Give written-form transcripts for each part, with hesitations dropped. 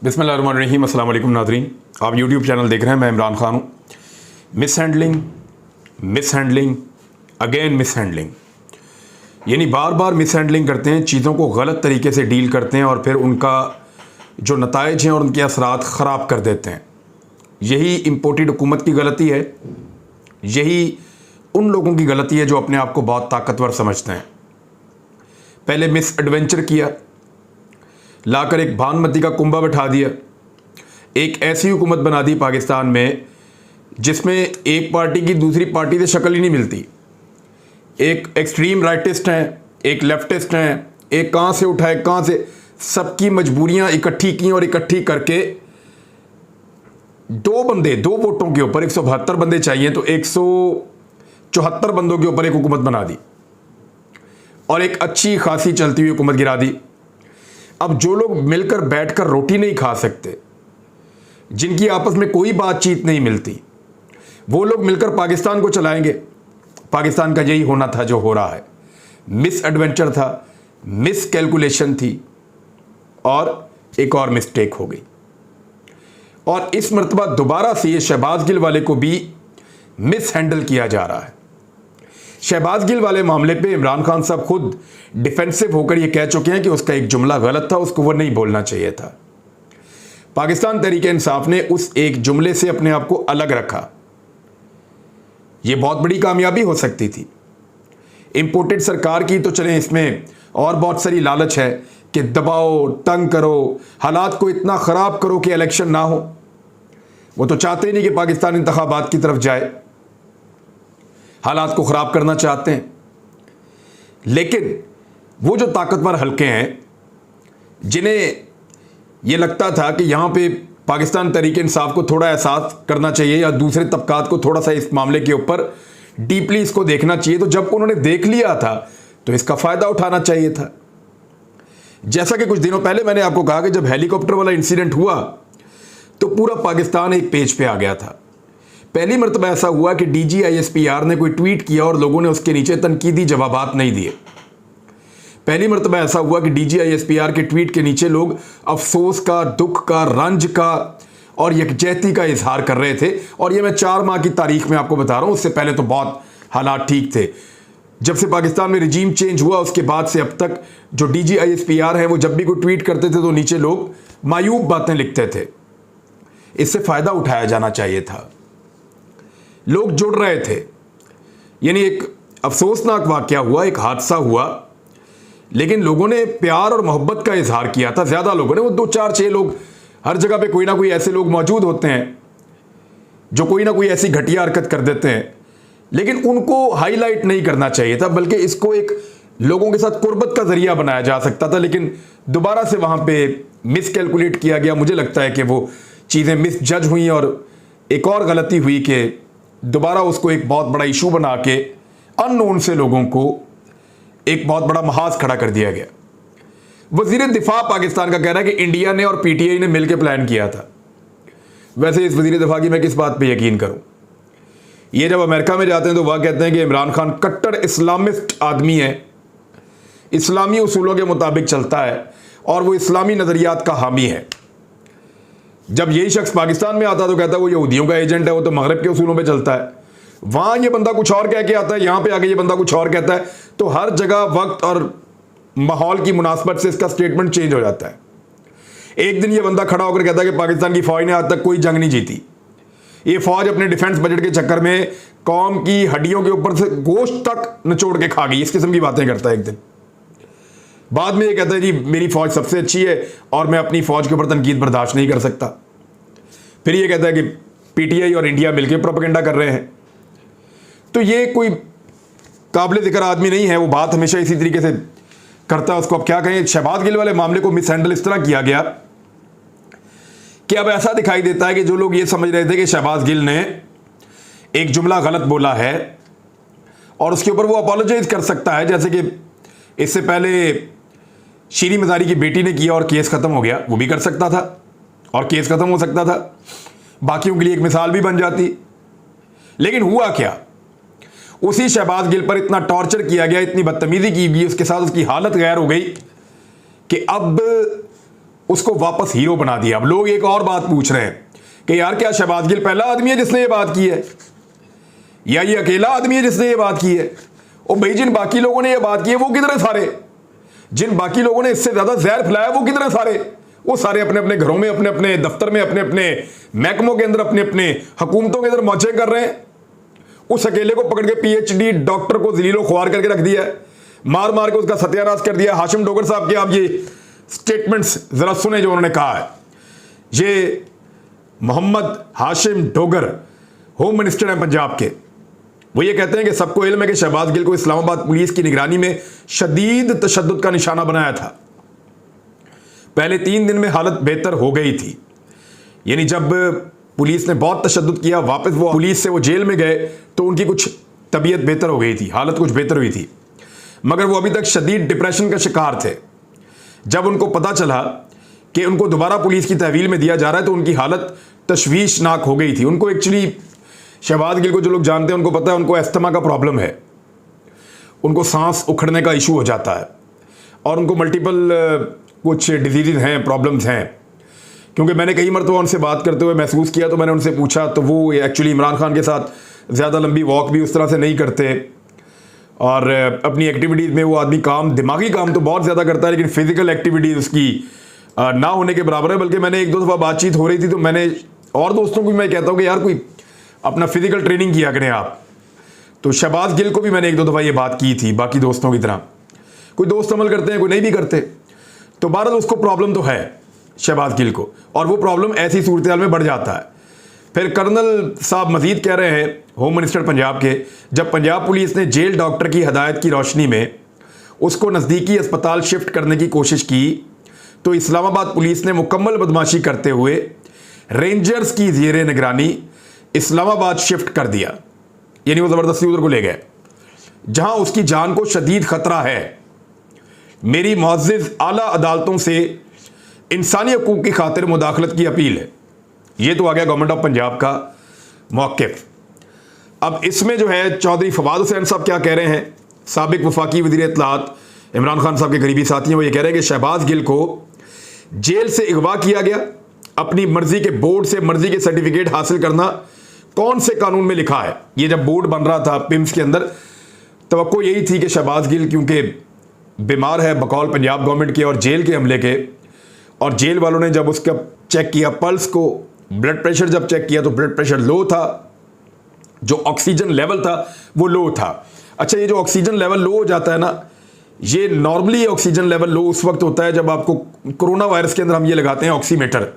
बिस्मिल्लाहिर्रहमानिर्रहीम। अस्सलाम वालेकुम नाज़रीन, आप यूट्यूब चैनल देख रहे हैं। मैं इमरान खान हूँ। Miss handling again miss handling, यानी बार बार मिस हैंडलिंग करते हैं, चीज़ों को गलत तरीके से डील करते हैं और फिर उनका जो नताइज हैं और उनके असरात ख़राब कर देते हैं। यही इम्पोर्टेड हुकूमत की गलती है, यही उन लोगों की गलती है जो अपने आप को बहुत ताकतवर समझते हैं। पहले मिस एडवेंचर किया, लाकर एक भानमती का कुंभा बैठा दिया, एक ऐसी हुकूमत बना दी पाकिस्तान में जिसमें एक पार्टी की दूसरी पार्टी से शक्ल ही नहीं मिलती। एक एक्सट्रीम राइटिस्ट हैं, एक लेफ्टिस्ट हैं, एक कहाँ से उठाए कहाँ से, सबकी मजबूरियां इकट्ठी की और इकट्ठी करके दो वोटों के ऊपर 172 बंदे चाहिए तो 174 बंदों के ऊपर एक हुकूमत बना दी और एक अच्छी खासी चलती हुई हुकूमत गिरा दी। अब जो लोग मिलकर बैठकर रोटी नहीं खा सकते, जिनकी आपस में कोई बातचीत नहीं मिलती, वो लोग मिलकर पाकिस्तान को चलाएंगे। पाकिस्तान का यही होना था जो हो रहा है। मिस एडवेंचर था, मिस कैलकुलेशन थी और एक और मिस्टेक हो गई। और इस मर्तबा दोबारा से ये शहबाज गिल वाले को भी मिस हैंडल किया जा रहा है। शहबाज गिल वाले मामले पे इमरान खान साहब खुद डिफेंसिव होकर ये कह चुके हैं कि उसका एक जुमला गलत था, उसको वो नहीं बोलना चाहिए था। पाकिस्तान तहरीक इंसाफ ने उस एक जुमले से अपने आप को अलग रखा। ये बहुत बड़ी कामयाबी हो सकती थी। इंपोर्टेड सरकार की तो चलें, इसमें और बहुत सारी लालच है कि दबाओ, तंग करो, हालात को इतना ख़राब करो कि इलेक्शन ना हो। वो तो चाहते ही नहीं कि पाकिस्तान इंतखाबात की तरफ जाए, हालात को ख़राब करना चाहते हैं। लेकिन वो जो ताकतवर हल्के हैं, जिन्हें ये लगता था कि यहाँ पे पाकिस्तान तहरीक इंसाफ को थोड़ा एहसास करना चाहिए या दूसरे तबकात को थोड़ा सा इस मामले के ऊपर डीपली इसको देखना चाहिए, तो जब उन्होंने देख लिया था तो इसका फ़ायदा उठाना चाहिए था। जैसा कि कुछ दिनों पहले मैंने आपको कहा कि जब हेलीकॉप्टर वाला इंसिडेंट हुआ तो पूरा पाकिस्तान एक पेज पे आ गया था। पहली मरतबा ऐसा हुआ कि DGISPR ने कोई ट्वीट किया और लोगों ने उसके नीचे तनकीदी जवाबात नहीं दिए। पहली मरतबा ऐसा हुआ कि DGISPR के ट्वीट के नीचे लोग अफसोस का, दुख का, रंज का और यकजहती का इजहार कर रहे थे। और ये मैं 4 माह की तारीख में आपको बता रहा हूँ, उससे पहले तो बहुत हालात ठीक थे। जब से पाकिस्तान में रिजीम चेंज हुआ उसके बाद से अब तक जो DGISPR है वो जब भी कोई ट्वीट करते थे तो नीचे लोग मायूब बातें लिखते थे। इससे फ़ायदा उठाया जाना चाहिए था, लोग जुड़ रहे थे। यानी एक अफसोसनाक वाक़या हुआ, एक हादसा हुआ, लेकिन लोगों ने प्यार और मोहब्बत का इजहार किया था। ज़्यादा लोगों ने, वो 2 4 6 लोग, हर जगह पे कोई ना कोई ऐसे लोग मौजूद होते हैं जो कोई ना कोई ऐसी घटिया हरकत कर देते हैं, लेकिन उनको हाईलाइट नहीं करना चाहिए था, बल्कि इसको एक लोगों के साथ कुर्बत का जरिया बनाया जा सकता था। लेकिन दोबारा से वहाँ पे मिस कैलकुलेट किया गया। मुझे लगता है कि वो चीज़ें मिस जज हुई और एक और गलती हुई कि दोबारा उसको एक बहुत बड़ा इशू बना के अननोन से लोगों को एक बहुत बड़ा महाज खड़ा कर दिया गया। वजीर दिफा पाकिस्तान का कह रहा है कि इंडिया ने और PTI ने मिलकर प्लान किया था। वैसे इस वजीर दिफा की मैं किस बात पे यकीन करूं? ये जब अमेरिका में जाते हैं तो वह कहते हैं कि इमरान खान कट्टर इस्लामिस्ट आदमी है, इस्लामी उसूलों के मुताबिक चलता है और वो इस्लामी नज़रियात का हामी है। जब यही शख्स पाकिस्तान में आता तो कहता है वो यहूदियों का एजेंट है, वो तो मगरब के उसूलों पे चलता है। वहाँ ये बंदा कुछ और कह के आता है, यहाँ पे आके ये बंदा कुछ और कहता है। तो हर जगह वक्त और माहौल की मुनासबत से इसका स्टेटमेंट चेंज हो जाता है। एक दिन ये बंदा खड़ा होकर कहता है कि पाकिस्तान की फ़ौज ने आज तक कोई जंग नहीं जीती, ये फ़ौज अपने डिफेंस बजट के चक्कर में कौम की हड्डियों के ऊपर से गोश्त तक निचोड़ के खा गई। इस किस्म की बातें करता है एक दिन। बाद में ये कहता है जी मेरी फ़ौज सबसे अच्छी है और मैं अपनी फ़ौज के ऊपर तनकीद बर्दाश्त नहीं कर सकता। फिर ये कहता है कि PTI और इंडिया मिलकर प्रोपेगेंडा कर रहे हैं। तो ये कोई काबिल ज़िक्र आदमी नहीं है, वो बात हमेशा इसी तरीके से करता है। उसको अब क्या कहें। शहबाज गिल वाले मामले को मिस हैंडल इस तरह किया गया कि अब ऐसा दिखाई देता है कि जो लोग ये समझ रहे थे कि शहबाज गिल ने एक जुमला गलत बोला है और उसके ऊपर वो अपोलोजाइज कर सकता है, जैसे कि इससे पहले शीरी मज़ारी की बेटी ने किया और केस ख़त्म हो गया, वो भी कर सकता था और केस ख़त्म हो सकता था, बाकियों के लिए एक मिसाल भी बन जाती। लेकिन हुआ क्या, उसी शहबाज गिल पर इतना टॉर्चर किया गया, इतनी बदतमीजी की गई, उसके साथ उसकी हालत गैर हो गई कि अब उसको वापस हीरो बना दिया। अब लोग एक और बात पूछ रहे हैं कि यार क्या शहबाज गिल पहला आदमी है जिसने ये बात की है, या ये अकेला आदमी है जिसने ये बात की है? और भाई जिन बाकी लोगों ने ये बात की है वो किधर है सारे? जिन बाकी लोगों ने इससे ज्यादा जहर फैलाया वो किधर है सारे? वो सारे अपने अपने घरों में, अपने अपने दफ्तर में, अपने अपने महकमों के अंदर, अपने अपने हुकूमतों के अंदर मौजे कर रहे हैं। उस अकेले को पकड़ के पीएचडी डॉक्टर को जलीलो ख्वार करके रख दिया है, मार मार के उसका सत्यानाश कर दिया। हाशिम डोगर साहब के आप ये स्टेटमेंट्स जरा सुने जो उन्होंने कहा है। ये मोहम्मद हाशिम डोगर होम मिनिस्टर हैं पंजाब के। वो ये कहते हैं कि सबको इल्म है कि शहबाज गिल को इस्लामाबाद पुलिस की निगरानी में शदीद तशद्दुद का निशाना बनाया था। पहले 3 दिन में हालत बेहतर हो गई थी, यानी जब पुलिस ने बहुत तशद्दुद किया, वापस वो पुलिस से वो जेल में गए तो उनकी कुछ तबीयत बेहतर हो गई थी, हालत कुछ बेहतर हुई थी, मगर वो अभी तक शदीद डिप्रेशन का शिकार थे। जब उनको पता चला कि उनको दोबारा पुलिस की तहवील में दिया जा रहा है तो उनकी हालत तशवीशनाक हो गई थी। उनको एक्चुअली शहबाज गिल को जो लोग जानते हैं उनको पता है उनको अस्थमा का प्रॉब्लम है, उनको सांस उखड़ने का इशू हो जाता है और उनको मल्टीपल कुछ डिजीज़ हैं, प्रॉब्लम्स हैं। क्योंकि मैंने कई मरतबा उनसे बात करते हुए महसूस किया तो मैंने उनसे पूछा तो वो एक्चुअली इमरान खान के साथ ज़्यादा लंबी वॉक भी उस तरह से नहीं करते और अपनी एक्टिविटीज़ में वो आदमी दिमागी काम तो बहुत ज़्यादा करता है लेकिन फिज़िकल एक्टिविटीज़ उसकी ना होने के बराबर है। बल्कि मैंने 1-2 दफ़ा बातचीत हो रही थी तो मैंने और दोस्तों को भी मैं कहता हूँ कि यार कोई अपना फिज़िकल ट्रेनिंग किया करें आप। तो शहबाज गिल को भी मैंने 1-2 दफ़ा ये बात की थी, बाकी दोस्तों की तरह। कोई दोस्त अमल करते हैं, कोई नहीं भी करते। तो बहरहाल उसको प्रॉब्लम तो है शहबाज गिल को, और वो प्रॉब्लम ऐसी सूरत हाल में बढ़ जाता है। फिर कर्नल साहब मजीद कह रहे हैं, होम मिनिस्टर पंजाब के, जब पंजाब पुलिस ने जेल डॉक्टर की हदायत की रोशनी में उसको नज़दीकी अस्पताल शिफ्ट करने की कोशिश की तो इस्लामाबाद पुलिस ने मुकम्मल बदमाशी करते हुए रेंजर्स की ज़ेरे निगरानी इस्लामाबाद शिफ्ट कर दिया। यानी वो ज़बरदस्ती उधर को ले गए जहां उसकी जान को शदीद खतरा है। मेरी मुअज़्ज़िज़ आला अदालतों से इंसानी हकूक़ की खातिर मुदाखलत की अपील है। ये तो आ गया गवर्नमेंट ऑफ पंजाब का मौक़िफ़। अब इसमें जो है चौधरी फवाद हुसैन साहब क्या कह रहे हैं, साबिक वफाकी वज़ीर इत्तलात इमरान खान साहब के करीबी साथी हैं। वो ये कह रहे हैं कि शहबाज गिल को जेल से अगवा किया गया, अपनी मर्जी के बोर्ड से मर्जी के सर्टिफिकेट हासिल करना कौन से कानून में लिखा है? ये जब बोर्ड बन रहा था पिम्स के अंदर, तवक्को यही थी कि शहबाज गिल क्योंकि बीमार है बकौल पंजाब गवर्नमेंट के और जेल के हमले के, और जेल वालों ने जब उसका चेक किया पल्स को, ब्लड प्रेशर जब चेक किया तो ब्लड प्रेशर लो था, जो ऑक्सीजन लेवल था वो लो था। अच्छा, ये जो ऑक्सीजन लेवल लो हो जाता है ना, ये नॉर्मली ऑक्सीजन लेवल लो उस वक्त होता है जब आपको कोरोना वायरस के अंदर हम ये लगाते हैं ऑक्सीमीटर।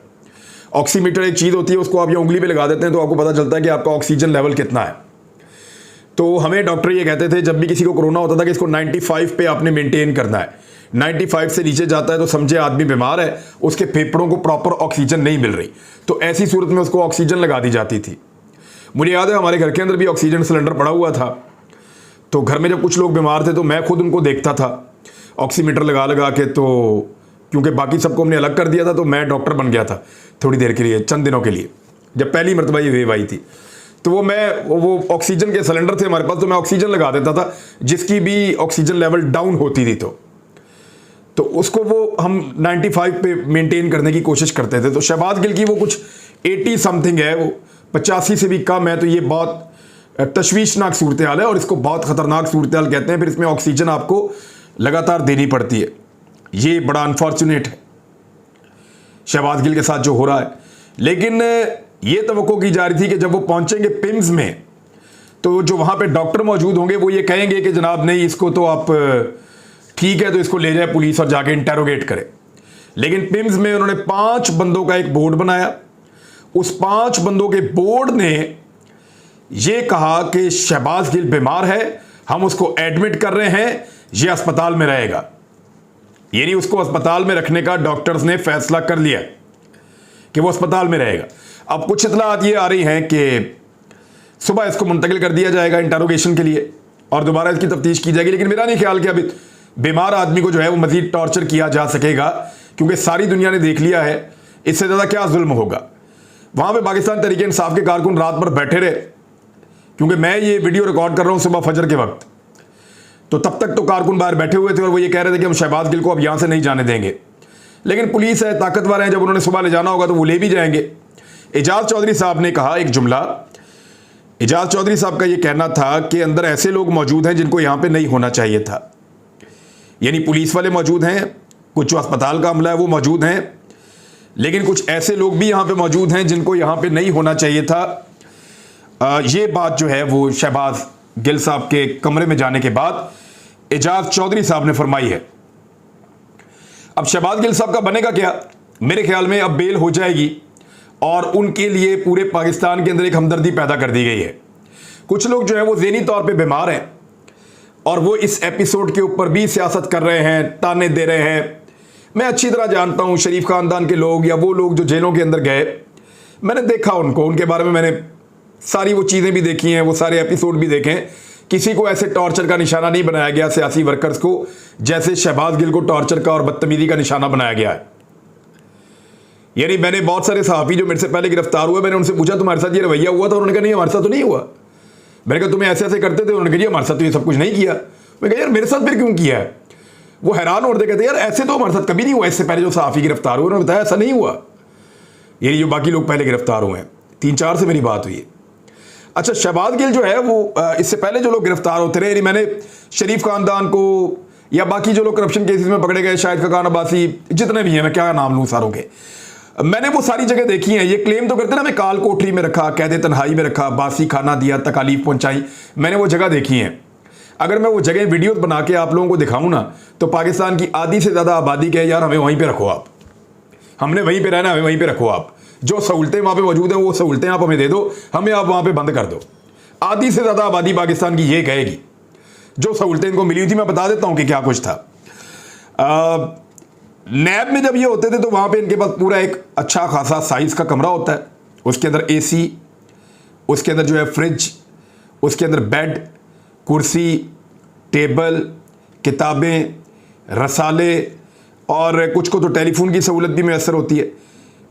ऑक्सीमीटर एक चीज़ होती है, उसको आप ये उंगली पे लगा देते हैं तो आपको पता चलता है कि आपका ऑक्सीजन लेवल कितना है। तो हमें डॉक्टर ये कहते थे जब भी किसी को कोरोना होता था कि इसको 95 पे आपने मेंटेन करना है। 95 से नीचे जाता है तो समझे आदमी बीमार है, उसके फेफड़ों को प्रॉपर ऑक्सीजन नहीं मिल रही, तो ऐसी सूरत में उसको ऑक्सीजन लगा दी जाती थी। मुझे याद है हमारे घर के अंदर भी ऑक्सीजन सिलेंडर पड़ा हुआ था, तो घर में जब कुछ लोग बीमार थे तो मैं खुद उनको देखता था ऑक्सीमीटर लगा लगा के। तो क्योंकि बाकी सबको हमने अलग कर दिया था तो मैं डॉक्टर बन गया था थोड़ी देर के लिए, चंद दिनों के लिए, जब पहली मरतबा ये वेव आई थी। तो वो ऑक्सीजन के सिलेंडर थे हमारे पास, तो मैं ऑक्सीजन लगा देता था जिसकी भी ऑक्सीजन लेवल डाउन होती थी तो उसको वो हम 95 पे मेंटेन करने की कोशिश करते थे। तो शहबाज गिल की वो कुछ 80 समथिंग है, वो 85 से भी कम है, तो ये बहुत तशवीशनाक सूरत हाल है और इसको बहुत ख़तरनाक सूरत हाल कहते हैं। फिर इसमें ऑक्सीजन आपको लगातार देनी पड़ती है, ये बड़ा अनफॉर्चुनेट है शहबाज गिल के साथ जो हो रहा है। लेकिन ये तवक्को की जा रही थी कि जब वो पहुंचेंगे पिम्स में तो जो वहां पे डॉक्टर मौजूद होंगे वो ये कहेंगे कि जनाब नहीं, इसको तो आप ठीक है तो इसको ले जाए पुलिस और जाके इंटेरोगेट करे। लेकिन पिम्स में उन्होंने 5 बंदों का एक बोर्ड बनाया। उस 5 बंदों के बोर्ड ने ये कहा कि शहबाज गिल बीमार है, हम उसको एडमिट कर रहे हैं, ये अस्पताल में रहेगा। यानी उसको अस्पताल में रखने का डॉक्टर्स ने फैसला कर लिया कि वो अस्पताल में रहेगा। अब कुछ इत्तलात ये आ रही हैं कि सुबह इसको मुंतकिल कर दिया जाएगा इंटरोगेशन के लिए और दोबारा इसकी तफ्तीश की जाएगी। लेकिन मेरा नहीं ख्याल कि अभी बीमार आदमी को जो है वो मजीद टॉर्चर किया जा सकेगा, क्योंकि सारी दुनिया ने देख लिया है इससे ज़्यादा क्या जुल्म होगा। वहाँ पे पाकिस्तान तहरीक इंसाफ के कारकुन रात भर बैठे रहे, क्योंकि मैं ये वीडियो रिकॉर्ड कर रहा हूँ सुबह फजर के वक्त, तो तब तक तो कारकुन बाहर बैठे हुए थे और वो ये कह रहे थे कि हम शहबाज गिल को अब यहाँ से नहीं जाने देंगे। लेकिन पुलिस है, ताकतवर है, जब उन्होंने सुबह ले जाना होगा तो वो ले भी जाएंगे। एजाज चौधरी साहब ने कहा एक जुमला, एजाज चौधरी साहब का ये कहना था कि अंदर ऐसे लोग मौजूद हैं जिनको यहां पे नहीं होना चाहिए था। यानी पुलिस वाले मौजूद हैं, कुछ जो अस्पताल का अमला है वो मौजूद हैं, लेकिन कुछ ऐसे लोग भी यहां पे मौजूद हैं जिनको यहां पे नहीं होना चाहिए था। ये बात जो है वो शहबाज गिल साहब के कमरे में जाने के बाद एजाज चौधरी साहब ने फरमाई है। अब शहबाज गिल साहब का बनेगा क्या? मेरे ख्याल में अब बेल हो जाएगी और उनके लिए पूरे पाकिस्तान के अंदर एक हमदर्दी पैदा कर दी गई है। कुछ लोग जो है वो ज़हनी तौर पे बीमार हैं और वो इस एपिसोड के ऊपर भी सियासत कर रहे हैं, ताने दे रहे हैं। मैं अच्छी तरह जानता हूं शरीफ खानदान के लोग या वो लोग जो जेलों के अंदर गए, मैंने देखा उनको, उनके बारे में मैंने सारी वो चीज़ें भी देखी हैं, वो सारे एपिसोड भी देखे हैं। किसी को ऐसे टॉर्चर का निशाना नहीं बनाया गया सियासी वर्कर्स को जैसे शहबाज गिल को टॉर्चर का और बदतमीजी का निशाना बनाया गया है। यानी मैंने बहुत सारे सहाफ़ी जो मेरे से पहले गिरफ्तार हुए, मैंने उनसे पूछा तुम्हारे साथ ये रवैया हुआ था? उन्होंने कहा नहीं हमारे साथ तो नहीं हुआ। मैंने कहा तुम्हें ऐसे ऐसे करते थे? उन्होंने कहा जी हमारे साथ तो ये सब कुछ नहीं किया। मैं कहा यार मेरे साथ फिर क्यों किया है? वो हैरान होते कहते यार ऐसे तो हमारे साथ कभी नहीं हुआ। इससे पहले जो सहाफ़ी गिरफ्तार हुए उन्होंने बताया ऐसा नहीं हुआ। ये जो बाकी लोग पहले गिरफ्तार हुए हैं, 3-4 से मेरी बात हुई है। अच्छा, शहबाज गिल जो है वो इससे पहले जो लोग गिरफ्तार होते रहे, मैंने शरीफ खानदान को या बाकी जो लोग करप्शन केसेस में पकड़े गए, शाहिद खकान अब्बासी, जितने भी हैं, मैं क्या नाम लूँ सारों के, मैंने वो सारी जगह देखी हैं। ये क्लेम तो करते ना मैं काल कोठरी में रखा, कैदे तन्हाई में रखा, बासी खाना दिया, तकालीफ पहुंचाई, मैंने वो जगह देखी हैं। अगर मैं वो जगह वीडियो बना के आप लोगों को दिखाऊं ना तो पाकिस्तान की आधी से ज़्यादा आबादी कहे यार हमें वहीं पे रखो, आप हमने वहीं पे रहना, हमें वहीं पे रखो, आप जो सहूलतें वहाँ पे मौजूद हैं वो सहूलतें आप हमें दे दो, हमें आप वहाँ पे बंद कर दो। आधी से ज़्यादा आबादी पाकिस्तान की ये कहेगी। जो सहूलतें इनको मिली थी मैं बता देता हूँ कि क्या कुछ था। नैब में जब ये होते थे तो वहाँ पे इनके पास पूरा एक अच्छा खासा साइज़ का कमरा होता है, उसके अंदर AC, उसके अंदर जो है फ्रिज, उसके अंदर बेड, कुर्सी, टेबल, किताबें, रसाले और कुछ को तो टेलीफोन की सहूलत भी मैसर होती है।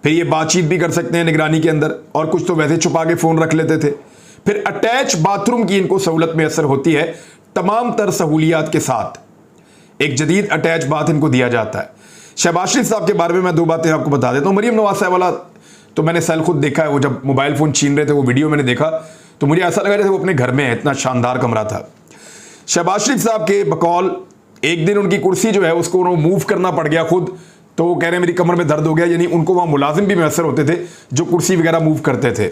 फिर ये बातचीत भी कर सकते हैं निगरानी के अंदर, और कुछ तो वैसे छुपा के फ़ोन रख लेते थे। फिर अटैच बाथरूम की इनको सहूलत मैसर होती है, तमाम तर सहूलियात के साथ एक जदीद अटैच बाथ इनको दिया जाता है। शहबाज शरीफ साहब के बारे में मैं 2 बातें आपको बता देता हूँ। मरीम नवाज साहब वाला तो मैंने सेल खुद देखा है, वो जब मोबाइल फ़ोन छीन रहे थे वो वीडियो मैंने देखा तो मुझे ऐसा लगा जैसे वो अपने घर में है, इतना शानदार कमरा था। शहबाज शरीफ साहब के बकौल एक दिन उनकी कुर्सी जो है उसको मूव करना पड़ गया खुद, तो वो कह रहे हैं मेरी कमर में दर्द हो गया। यानी उनको वहाँ मुलाजिम भी मैसर होते थे जो कुर्सी वगैरह मूव करते थे।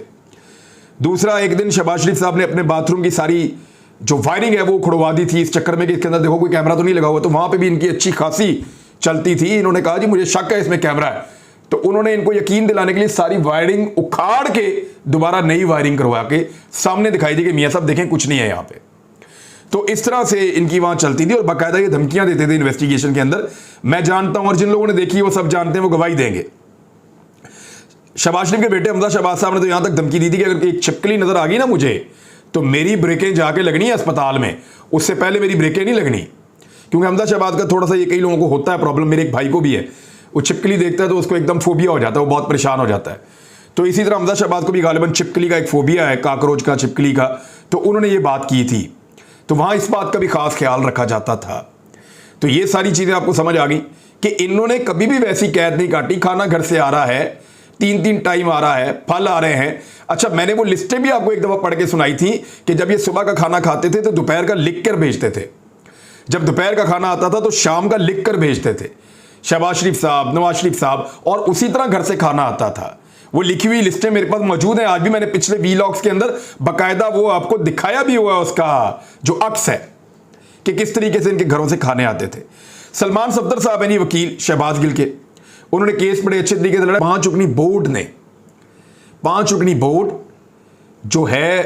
दूसरा, एक दिन शहबाज शरीफ साहब ने अपने बाथरूम की सारी जो वायरिंग है वो उखड़वा दी थी इस चक्कर में कि इसके अंदर देखो कोई कैमरा तो नहीं लगा हुआ, तो वहाँ पर भी इनकी अच्छी खासी चलती थी। इन्होंने कहा जी मुझे शक है इसमें कैमरा है, तो उन्होंने इनको यकीन दिलाने के लिए सारी वायरिंग उखाड़ के दोबारा नई वायरिंग करवा के सामने दिखाई दी कि मियाँ साहब देखें कुछ नहीं है यहाँ पे। तो इस तरह से इनकी वहाँ चलती थी और बाकायदा ये धमकियाँ देते थे इन्वेस्टिगेशन के अंदर। मैं जानता हूँ और जिन लोगों ने देखी वो सब जानते हैं, वो गवाही देंगे। शहबाज शरीफ के बेटे हमजा शहबाज साहब ने तो यहाँ तक धमकी दी थी कि अगर एक छिपकली नजर आ गई ना मुझे तो मेरी ब्रेकें जाके लगनी है अस्पताल में, उससे पहले मेरी ब्रेकें नहीं लगनी। क्योंकि हमजा शहबाज का थोड़ा सा ये कई लोगों को होता है प्रॉब्लम, मेरे एक भाई को भी है, वो छिपकली देखता है तो उसको एकदम फोबिया हो जाता है, वो बहुत परेशान हो जाता है। तो इसी तरह हमजा शहबाज को भी गालिबन छिपकली का एक फोबिया है, काकरोच का, छिपकली का। तो उन्होंने ये बात की थी, तो वहाँ इस बात का भी खास ख्याल रखा जाता था। तो ये सारी चीज़ें आपको समझ आ गई कि इन्होंने कभी भी वैसी कैद नहीं काटी। खाना घर से आ रहा है, 3-3 टाइम आ रहा है, फल आ रहे हैं। अच्छा, मैंने वो लिस्टें भी आपको एक दफ़ा पढ़ के सुनाई थी कि जब ये सुबह का खाना खाते थे तो दोपहर का लिख कर भेजते थे। जब दोपहर का खाना आता था तो शाम का लिख कर भेजते थे शहबाज शरीफ साहब, नवाज शरीफ साहब, और उसी तरह घर से खाना आता था। वो लिखी हुई लिस्टें मेरे पास मौजूद हैं आज भी। मैंने पिछले वीलॉग्स के अंदर बाकायदा वो आपको दिखाया भी हुआ है, उसका जो अक्स है कि किस तरीके से इनके घरों से खाने आते थे। सलमान सफदर साहब है नहीं वकील शहबाज गिल के, उन्होंने केस बड़े अच्छे तरीके से लड़ा। 5 उकनी बोर्ड ने, 5 उकनी बोर्ड जो है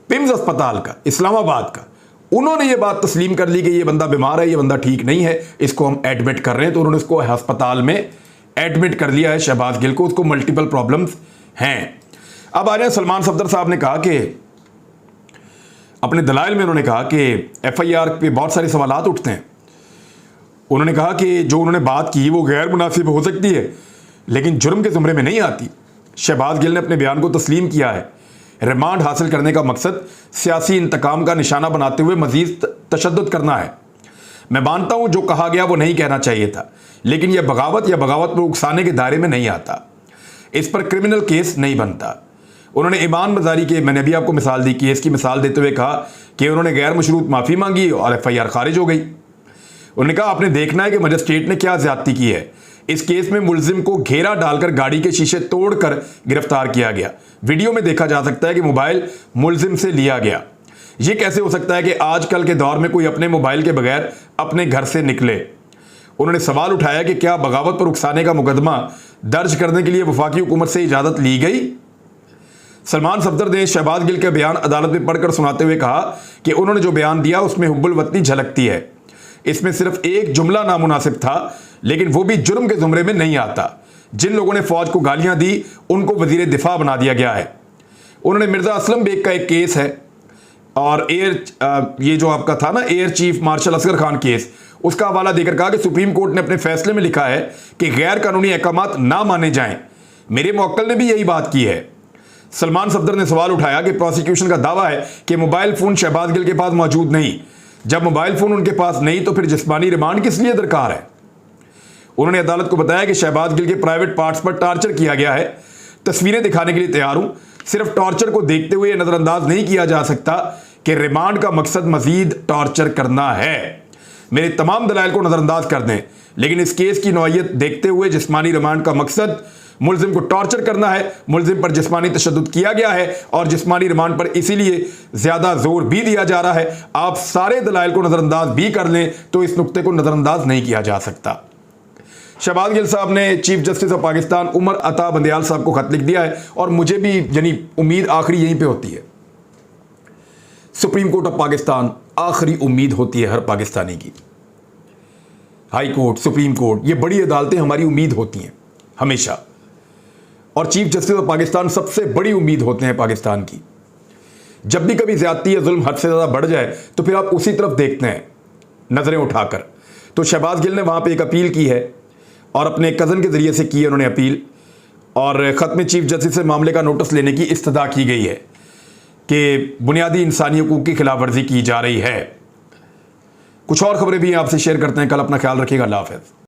पिम्स अस्पताल का, इस्लामाबाद का, उन्होंने ये बात तस्लीम कर ली कि ये बंदा बीमार है, ये बंदा ठीक नहीं है, इसको हम एडमिट कर रहे हैं। तो उन्होंने उसको अस्पताल में एडमिट कर लिया है शहबाज गिल को, उसको मल्टीपल प्रॉब्लम्स हैं। अब आ जाए, सलमान सफदर साहब ने कहा कि अपने दलाइल में उन्होंने कहा कि FIR पे बहुत सारे सवालात उठते हैं। उन्होंने कहा कि जो उन्होंने बात की वो गैर मुनासिब हो सकती है लेकिन जुर्म के ज़ुमरे में नहीं आती। शहबाज गिल ने अपने बयान को तस्लीम किया है। रिमांड हासिल करने का मकसद सियासी इंतकाम का निशाना बनाते हुए मजीद तशद्दुद करना है। मैं मानता हूं जो कहा गया वो नहीं कहना चाहिए था, लेकिन यह बगावत या बगावत पर उकसाने के दायरे में नहीं आता। इस पर क्रिमिनल केस नहीं बनता। उन्होंने ईमान मजारी के, मैंने अभी आपको मिसाल दी, केस की मिसाल देते हुए कहा कि उन्होंने गैर मशरूत माफ़ी मांगी और FIR खारिज हो गई। उन्होंने कहा आपने देखना है कि मजिस्ट्रेट ने क्या ज्यादती की है। इस केस में मुलजिम को घेरा डालकर गाड़ी के शीशे तोड़कर गिरफ्तार किया गया। वीडियो में देखा जा सकता है कि मोबाइल मुलजिम से लिया गया। यह कैसे हो सकता है कि आजकल के दौर में कोई अपने मोबाइल के बगैर अपने घर से निकले। उन्होंने सवाल उठाया कि क्या बगावत पर उकसाने का मुकदमा दर्ज करने के लिए वफाकी हुकूमत से इजाजत ली गई। सलमान सफदर ने शहबाज गिल का बयान अदालत में पढ़कर सुनाते हुए कहा कि उन्होंने जो बयान दिया उसमें हुब्बुल वतनी झलकती है। इसमें सिर्फ एक जुमला नामुनासिब था, लेकिन वो भी जुर्म के जुमरे में नहीं आता। जिन लोगों ने फौज को गालियां दी उनको वजीर दिफा बना दिया गया है। उन्होंने मिर्जा असलम बेग का एक केस है और ये जो आपका था ना air chief marshal Asghar Khan case, उसका हवाला देकर कहा कि सुप्रीम कोर्ट ने अपने फैसले में लिखा है कि गैर कानूनी अहकामात ना माने जाएं। मेरे मुवक्किल ने भी यही बात की है। सलमान सफदर ने सवाल उठाया कि प्रोसिक्यूशन का दावा है कि मोबाइल फोन शहबाज गिल के पास मौजूद नहीं। जब मोबाइल फोन उनके पास नहीं तो फिर जिस्मानी रिमांड किस लिए दरकार है। उन्होंने अदालत को बताया कि शहबाज गिल के प्राइवेट पार्ट्स पर टॉर्चर किया गया है। तस्वीरें दिखाने के लिए तैयार हूं। सिर्फ टॉर्चर को देखते हुए नजरअंदाज नहीं किया जा सकता कि रिमांड का मकसद मजीद टॉर्चर करना है। मेरे तमाम दलाइल को नजरअंदाज कर दें, लेकिन इस केस की नौइयत देखते हुए जिस्मानी रिमांड का मकसद मुलजिम को टॉर्चर करना है। मुलजिम पर जिस्मानी तशद्दुद किया गया है और जिस्मानी रिमांड पर इसीलिए ज्यादा जोर भी दिया जा रहा है। आप सारे दलाइल को नजरअंदाज भी कर लें तो इस नुक्ते को नजरअंदाज नहीं किया जा सकता। शहबाज गिल साहब ने chief justice of Pakistan Umar Ata Bandial साहब को खत लिख दिया है और मुझे भी यानी उम्मीद आखिरी यहीं पे होती है। सुप्रीम कोर्ट ऑफ पाकिस्तान आखिरी उम्मीद होती है हर पाकिस्तानी की। हाई कोर्ट, सुप्रीम कोर्ट, ये बड़ी अदालतें हमारी उम्मीद होती हैं हमेशा। और चीफ जस्टिस ऑफ पाकिस्तान सबसे बड़ी उम्मीद होते हैं पाकिस्तान की। जब भी कभी ज्यादती या जुल्म हद से ज्यादा बढ़ जाए तो फिर आप उसी तरफ देखते हैं नजरें उठाकर। तो शहबाज गिल ने वहां पे एक अपील की है और अपने कज़न के ज़रिए से की है उन्होंने अपील, और ख़त में चीफ जस्टिस से मामले का नोटिस लेने की इस्तदा की गई है कि बुनियादी इंसानी हुकूक की खिलाफ वर्जी की जा रही है। कुछ और खबरें भी आपसे शेयर करते हैं। कल अपना ख्याल रखिएगा। अल्लाह हाफ़िज़।